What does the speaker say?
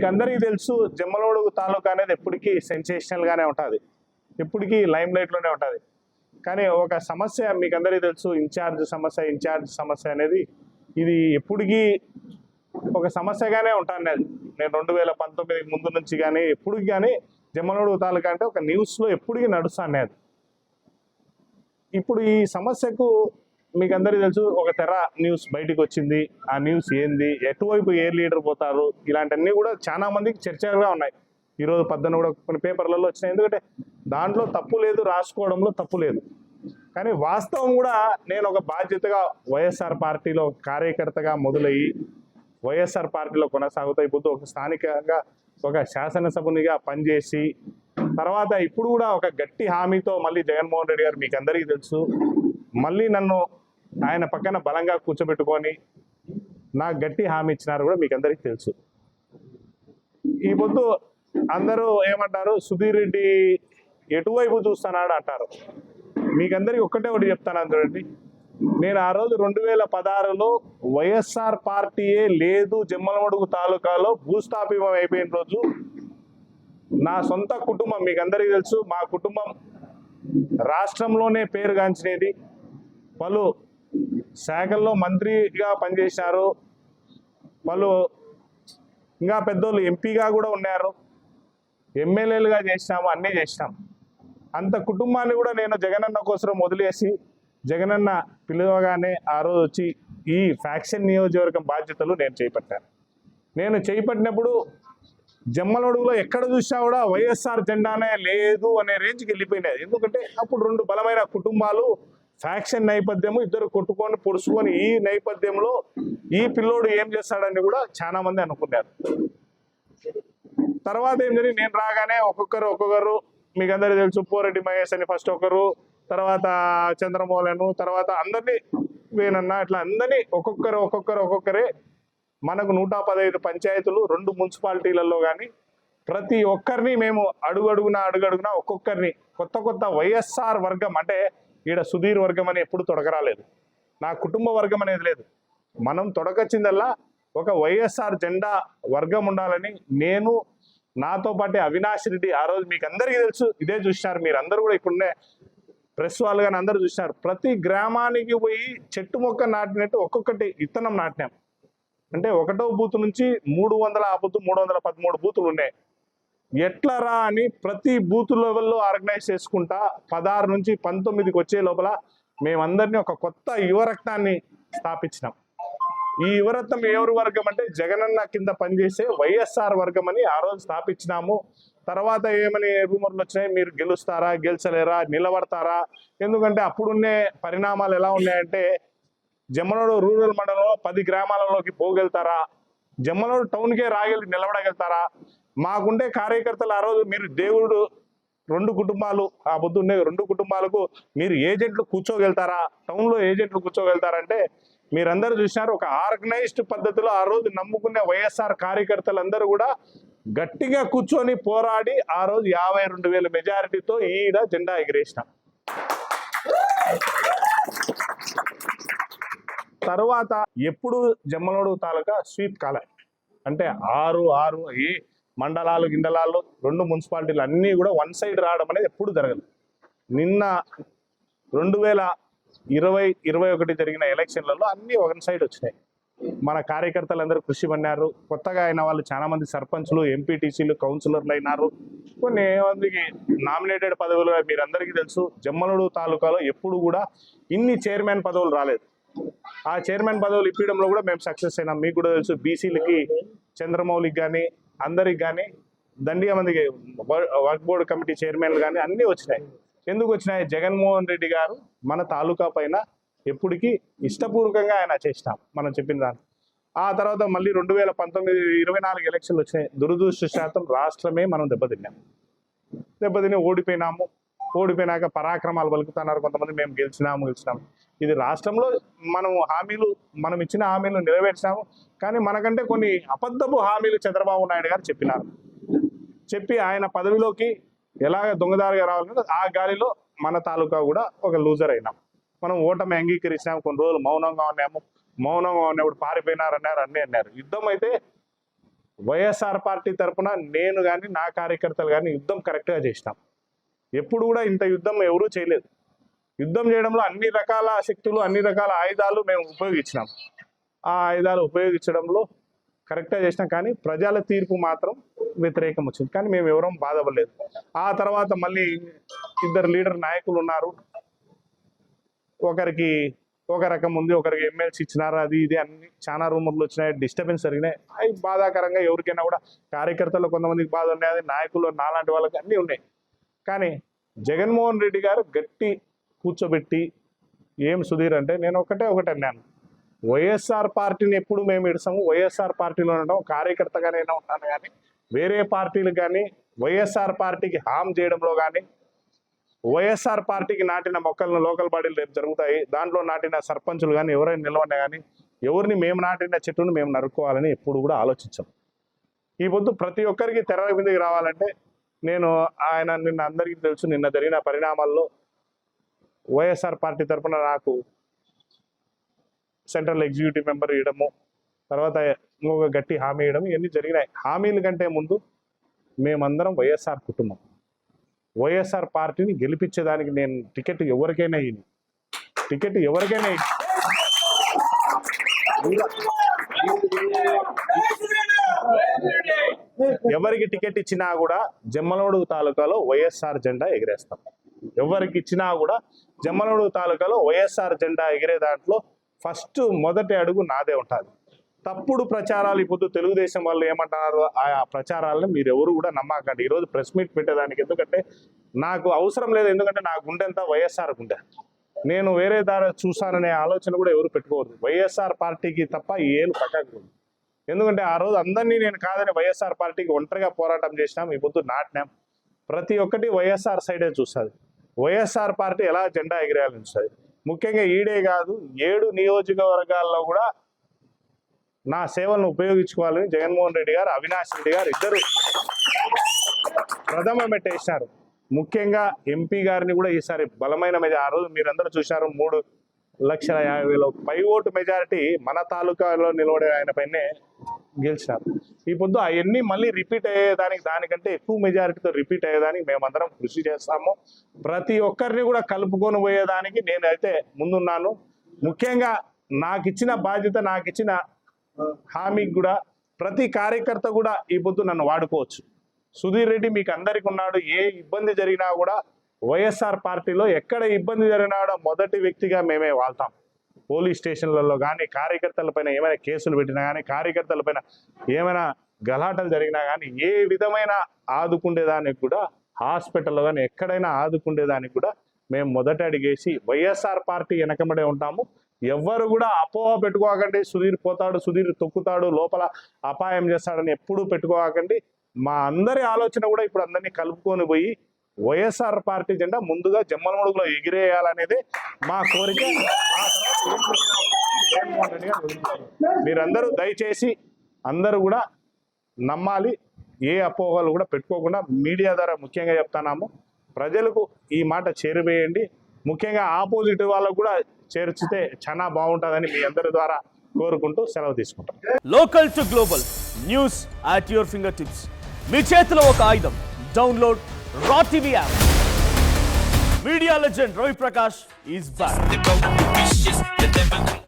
మీకు అందరికీ తెలుసు జమ్మలమడుగు తాలూకా అనేది ఎప్పటికీ సెన్సేషనల్గానే ఉంటుంది, ఎప్పటికీ లైమ్ లైట్లోనే ఉంటుంది. కానీ ఒక సమస్య మీకు అందరికీ తెలుసు, ఇన్ఛార్జ్ సమస్య అనేది ఇది ఎప్పటికీ ఒక సమస్యగానే ఉంటాను. నేను 2019 ముందు నుంచి కానీ ఎప్పటికి కానీ జమ్మలమడుగు తాలూకా అంటే ఒక న్యూస్లో ఎప్పటికీ నడుస్తాను నేను. ఇప్పుడు ఈ సమస్యకు మీకు అందరికీ తెలుసు, ఒక తెర న్యూస్ బయటకు వచ్చింది. ఆ న్యూస్ ఏంది, ఎటువైపు ఏ లీడర్ పోతారు, ఇలాంటివన్నీ కూడా చాలా మందికి చర్చగా ఉన్నాయి. ఈరోజు పద్దన కూడా కొన్ని పేపర్లలో వచ్చినాయి. ఎందుకంటే దాంట్లో తప్పు లేదు, రాసుకోవడంలో తప్పు లేదు. కానీ వాస్తవం కూడా నేను ఒక బాధ్యతగా వైఎస్ఆర్ పార్టీలో కార్యకర్తగా మొదలయ్యి వైఎస్ఆర్ పార్టీలో కొనసాగుతూ ఇప్పుడు ఒక స్థానికంగా ఒక శాసనసభ్యునిగా పనిచేసి తర్వాత ఇప్పుడు కూడా ఒక గట్టి హామీతో మళ్ళీ జగన్మోహన్ రెడ్డి గారు మీకు అందరికీ తెలుసు మళ్ళీ నన్ను ఆయన పక్కన బలంగా కూర్చోబెట్టుకొని నాకు గట్టి హామీ ఇచ్చినారు కూడా మీకు అందరికీ తెలుసు. ఈ పొద్దు అందరూ ఏమంటారు, సుధీర్ రెడ్డి ఎటువైపు చూస్తున్నాడు అంటారు. మీకందరికీ ఒక్కటే ఒకటి చెప్తాను చూడండి. నేను ఆ రోజు 2016లో వైఎస్ఆర్ పార్టీయే లేదు జమ్మలమడుగు తాలూకాలో భూస్థాపితం అయిపోయిన రోజు నా సొంత కుటుంబం, మీకు అందరికీ తెలుసు, మా కుటుంబం రాష్ట్రంలోనే పేరుగాంచినది. పలు శాఖల్లో మంత్రిగా పనిచేశారు, పలు ఇంకా పెద్దోళ్ళు ఎంపీగా కూడా ఉన్నారు, ఎమ్మెల్యేలుగా చేసినాము, అన్నీ చేసినాం. అంత కుటుంబాన్ని కూడా నేను జగనన్న కోసం వదిలేసి జగనన్న పిలువగానే ఆ రోజు వచ్చి ఈ ఫ్యాక్షన్ నియోజకవర్గం బాధ్యతలు నేను చేపట్టాను. నేను చేపట్టినప్పుడు జమ్మలమడుగులో ఎక్కడ చూసినా కూడా వైఎస్ఆర్ జెండానే లేదు అనే రేంజ్కి వెళ్ళిపోయినది. ఎందుకంటే అప్పుడు రెండు బలమైన కుటుంబాలు, ఫ్యాక్షన్ నేపథ్యము, ఇద్దరు కొట్టుకొని పొడుచుకొని ఈ నేపథ్యంలో ఈ పిల్లోడు ఏం చేస్తాడని కూడా చాలా మంది అనుకున్నారు. తర్వాత ఏం జరిగింది, నేను రాగానే ఒక్కొక్కరు మీకు అందరికీ తెలుసు, పోరెడ్డి మహేష్ అని ఫస్ట్ ఒకరు, తర్వాత చంద్రమోహన్, తర్వాత అందరినీ వేనన్నా, ఇట్లా అందరినీ ఒక్కొక్కరే మనకు 115 పంచాయతీలు, 2 మున్సిపాలిటీలలో కానీ ప్రతి ఒక్కరిని మేము అడుగడుగునా ఒక్కొక్కరిని కొత్త వైఎస్ఆర్ వర్గం, అంటే ఈడ సుధీర్ వర్గం అని ఎప్పుడు తొడగరాలేదు, నా కుటుంబ వర్గం అనేది లేదు. మనం తొడగచ్చిందల్లా ఒక వైఎస్ఆర్ జెండా వర్గం ఉండాలని నేను, నాతో పాటు అవినాష్ రెడ్డి, ఆ రోజు మీకు అందరికీ తెలుసు, ఇదే చూసినారు మీరు అందరూ కూడా, ఇప్పుడునే ప్రెస్ వాళ్ళు కానీ అందరూ చూసినారు. ప్రతి గ్రామానికి పోయి చెట్టు మొక్క నాటినట్టు ఒక్కొక్కటి విత్తనం నాటినాం. అంటే 1వ బూత్ నుంచి 313 బూతులు ఉన్నాయి. ఎట్లా రా అని ప్రతి బూత్ లెవెల్లో ఆర్గనైజ్ చేసుకుంటా 16 నుంచి 19కి వచ్చే లోపల మేమందరినీ ఒక కొత్త యువరక్తాన్ని స్థాపించినాం. ఈ యువరత్నం ఎవరి వర్గం అంటే జగనన్న కింద పనిచేసే వైఎస్ఆర్ వర్గం అని ఆ రోజు స్థాపించినాము. తర్వాత ఏమని రూమర్లు వచ్చినాయి, మీరు గెలుస్తారా, గెలిచలేరా, నిలబడతారా? ఎందుకంటే అప్పుడున్నే పరిణామాలు ఎలా ఉన్నాయంటే, జమ్మలమడుగు రూరల్ మండలంలో 10 గ్రామాలలోకి పోగలుగుతారా, జమ్మలమడుగు టౌన్కే రాగలిగి నిలబడగలుగుతారా? మాకుండే కార్యకర్తలు ఆ రోజు మీరు దేవుడు 2 కుటుంబాలు, ఆ పొద్దున్నే 2 కుటుంబాలకు మీరు ఏజెంట్లు కూర్చోగలుగుతారా, టౌన్లో ఏజెంట్లు కూర్చోగలుగుతారంటే మీరందరూ చూసినారు. ఒక ఆర్గనైజ్డ్ పద్ధతిలో ఆ రోజు నమ్ముకునే వైఎస్ఆర్ కార్యకర్తలందరూ కూడా గట్టిగా కూర్చొని పోరాడి ఆ రోజు 52,000 మెజారిటీతో ఈడ జెండా ఎగిరేసినాం. తర్వాత ఎప్పుడు జమ్మలమడుగు తాలూకా స్వీప్ కాలే, అంటే 6 ఈ మండలాలు 2 మున్సిపాలిటీలు అన్నీ కూడా వన్ సైడ్ రావడం అనేది ఎప్పుడు జరగదు. నిన్న 2020-21 జరిగిన ఎలక్షన్లలో అన్నీ వన్ సైడ్ వచ్చినాయి. మన కార్యకర్తలందరూ కృషి పన్నారు. కొత్తగా అయిన వాళ్ళు చాలా మంది సర్పంచ్లు, ఎంపీటీసీలు, కౌన్సిలర్లు అయినారు. కొన్ని మందికి నామినేటెడ్ పదవులు. మీరందరికీ తెలుసు, జమ్మలమడుగు తాలూకాలో ఎప్పుడు కూడా ఇన్ని చైర్మన్ పదవులు రాలేదు. ఆ చైర్మన్ పదవులు ఇప్పించడంలో కూడా మేము సక్సెస్ అయినాం. మీకు కూడా తెలుసు, బీసీలకి చంద్రమౌళికి కానీ అందరికి కానీ దండిగా మందికి వర్క్ బోర్డు కమిటీ చైర్మన్లు కానీ అన్నీ వచ్చినాయి. ఎందుకు వచ్చినాయి? జగన్మోహన్ రెడ్డి గారు మన తాలూకా పైన ఎప్పటికీ ఇష్టపూర్వకంగా ఆయన చేసినాం మనం చెప్పిన దాన్ని. ఆ తర్వాత మళ్ళీ 2019-24 ఎలక్షన్లు వచ్చినాయి. దురదృష్టశాతం రాష్ట్రమే మనం దెబ్బతిని ఓడిపోయినాము. ఓడిపోయినాక పరాక్రమాలు పలుకుతున్నారు కొంతమంది, మేము గెలిచినాము. ఇది రాష్ట్రంలో మనం ఇచ్చిన హామీలు నెరవేర్చినాము. కానీ మనకంటే కొన్ని అబద్ధపు హామీలు చంద్రబాబు నాయుడు గారు చెప్పి ఆయన పదవిలోకి ఎలాగ దొంగదారిగా రావాలి, ఆ గాలిలో మన తాలూకా కూడా ఒక లూజర్ అయినాం. మనం ఓటమి అంగీకరించినాము. కొన్ని రోజులు మౌనంగా ఉన్నప్పుడు పారిపోయినారన్నారు, అన్నీ అన్నారు. యుద్ధం అయితే వైఎస్ఆర్ పార్టీ తరఫున నేను కానీ నా కార్యకర్తలు కానీ యుద్ధం కరెక్ట్గా చేసినాం. ఎప్పుడు కూడా ఇంత యుద్ధం ఎవరూ చేయలేదు. యుద్ధం చేయడంలో అన్ని రకాల శక్తులు, అన్ని రకాల ఆయుధాలు మేము ఉపయోగించినాం. ఆ ఆయుధాలు ఉపయోగించడంలో కరెక్ట్గా చేసినాం. కానీ ప్రజల తీర్పు మాత్రం వ్యతిరేకం వచ్చింది. కానీ మేము ఎవరం బాధపడలేదు. ఆ తర్వాత మళ్ళీ ఇద్దరు లీడర్ నాయకులు ఉన్నారు. ఒకరికి ఒక రకం ఉంది, ఒకరికి ఎమ్మెల్సీ ఇచ్చినారు, అది ఇది అన్ని చాలా రూమర్లు వచ్చినాయి, డిస్టర్బెన్స్ జరిగినాయి. అవి బాధాకరంగా ఎవరికైనా కూడా కార్యకర్తలు కొంతమందికి బాధ ఉన్నాయి, అది నాయకులు నాలాంటి వాళ్ళకి అన్నీ ఉన్నాయి. కానీ జగన్మోహన్ రెడ్డి గారు గట్టి కూర్చోబెట్టి ఏం సుధీర్ అంటే నేను ఒకటే అన్నాను, వైఎస్ఆర్ పార్టీని ఎప్పుడు మేము ఇడసాము, వైఎస్ఆర్ పార్టీలో ఉండడం కార్యకర్తగానే ఉంటాను. కానీ వేరే పార్టీలు కానీ వైఎస్ఆర్ పార్టీకి హామ్ చేయడంలో కానీ, వైఎస్ఆర్ పార్టీకి నాటిన మొక్కలను లోకల్ బాడీలు రేపు జరుగుతాయి, దాంట్లో నాటిన సర్పంచులు కానీ ఎవరైనా నిలవన్నా కానీ ఎవరిని మేము నాటిన చెట్టును మేము నరుక్కోవాలని ఎప్పుడు కూడా ఆలోచించాం. ఈ పొద్దు ప్రతి ఒక్కరికి తెర మీదకి రావాలంటే నేను నిన్న అందరికీ తెలుసు, నిన్న జరిగిన పరిణామాల్లో వైఎస్ఆర్ పార్టీ తరఫున నాకు సెంట్రల్ ఎగ్జిక్యూటివ్ మెంబర్ ఇవ్వడము, తర్వాత ఇంకొక గట్టి హామీ ఇవ్వడం, ఇవన్నీ జరిగినాయి. హామీల కంటే ముందు మేమందరం వైఎస్ఆర్ కుటుంబం. వైఎస్ఆర్ పార్టీని గెలిపించేదానికి నేను టికెట్ ఎవరికైనా ఎవరికి టికెట్ ఇచ్చినా కూడా జమ్మలమడుగు తాలూకాలో వైఎస్ఆర్ జెండా ఎగిరేస్తాం. ఎవరికి ఇచ్చినా కూడా జమ్మలమడుగు తాలూకాలో వైఎస్ఆర్ జెండా ఎగిరే దాంట్లో ఫస్ట్ మొదటి అడుగు నాదే ఉంటుంది. తప్పుడు ప్రచారాలు ఇప్పుడు తెలుగుదేశం వాళ్ళు ఏమంటున్నారు, ఆ ప్రచారాలను మీరు ఎవరు కూడా నమ్మకండి. ఈరోజు ప్రెస్ మీట్ పెట్టేదానికి ఎందుకంటే నాకు అవసరం లేదు, ఎందుకంటే నా గుండె అంతా వైఎస్ఆర్ గుండె. నేను వేరే దారి చూసాననే ఆలోచన కూడా ఎవరు పెట్టుకోవద్దు. వైఎస్ఆర్ పార్టీకి తప్ప ఏలు పట్టకూడదు. ఎందుకంటే ఆ రోజు అందరినీ నేను కాదని వైఎస్ఆర్ పార్టీకి ఒంటరిగా పోరాటం చేసినాం, ఈ పొద్దు నాటినాం. ప్రతి ఒక్కటి వైఎస్ఆర్ సైడే చూస్తుంది. వైఎస్ఆర్ పార్టీ ఎలా జెండా ఎగిరేయాలని చూస్తుంది. ముఖ్యంగా ఈడే కాదు 7 నియోజకవర్గాల్లో కూడా నా సేవలను ఉపయోగించుకోవాలని జగన్మోహన్ రెడ్డి గారు, అవినాష్ రెడ్డి గారు ఇద్దరు ప్రథమ మెట్టేసినారు. ముఖ్యంగా ఎంపీ గారిని కూడా ఈసారి బలమైన ఆ రోజు మీరందరూ చూశారు, 3,50,000 పై ఓటు మెజారిటీ మన తాలూకాలో నిలబడే ఆయన పైనే గెలిచినారు. ఈ పొద్దు అవన్నీ మళ్ళీ రిపీట్ అయ్యేదానికి, దానికంటే ఎక్కువ మెజారిటీతో రిపీట్ అయ్యేదానికి మేమందరం కృషి చేస్తాము. ప్రతి ఒక్కరిని కూడా కలుపుకొని పోయేదానికి నేనైతే ముందున్నాను. ముఖ్యంగా నాకు ఇచ్చిన బాధ్యత, నాకు ఇచ్చిన హామీకి కూడా ప్రతి కార్యకర్త కూడా ఈ పొద్దు నన్ను వాడుకోవచ్చు. సుధీర్ రెడ్డి మీకు అందరికి ఉన్నాడు. ఏ ఇబ్బంది జరిగినా కూడా వైఎస్ఆర్ పార్టీలో ఎక్కడ ఇబ్బంది జరిగినా కూడా మొదటి వ్యక్తిగా మేమే వాళ్తాం. పోలీస్ స్టేషన్లలో కానీ, కార్యకర్తలపైన ఏమైనా కేసులు పెట్టినా కానీ, కార్యకర్తలపైన ఏమైనా గలాటలు జరిగినా కానీ, ఏ విధమైన ఆదుకుండేదానికి కూడా, హాస్పిటల్లో కానీ ఎక్కడైనా ఆదుకుండేదానికి కూడా మేము మొదట అడిగేసి వైఎస్ఆర్ పార్టీ వెనకబడే ఉంటాము. ఎవ్వరు కూడా అపోహ పెట్టుకోకండి, సుధీర్ పోతాడు, సుధీర్ తొక్కుతాడు, లోపల అపాయం చేస్తాడని ఎప్పుడూ పెట్టుకోకండి. మా అందరి ఆలోచన కూడా ఇప్పుడు అందరినీ కలుపుకొని పోయి వైఎస్ఆర్ పార్టీ జెండా ముందుగా జమ్మలమడుగులో ఎగిరేయాలనేది మా కోరిక. మీరందరూ దయచేసి అందరూ కూడా నమ్మాలి, ఏ అపోహలు కూడా పెట్టుకోకుండా మీడియా ద్వారా ముఖ్యంగా చెప్తున్నాము, ప్రజలకు ఈ మాట చేరువేయండి. ముఖ్యంగా ఆపోజిట్ వాళ్ళకు కూడా చేర్చితే చాలా బాగుంటుందని మీ అందరి ద్వారా కోరుకుంటూ సెలవు తీసుకుంటాం. Local to global news at your fingertips. మీ చేతిలో ఒక ఆయుధం. డౌన్లోడ్ రా TV app. Media legend Ravi Prakash is back.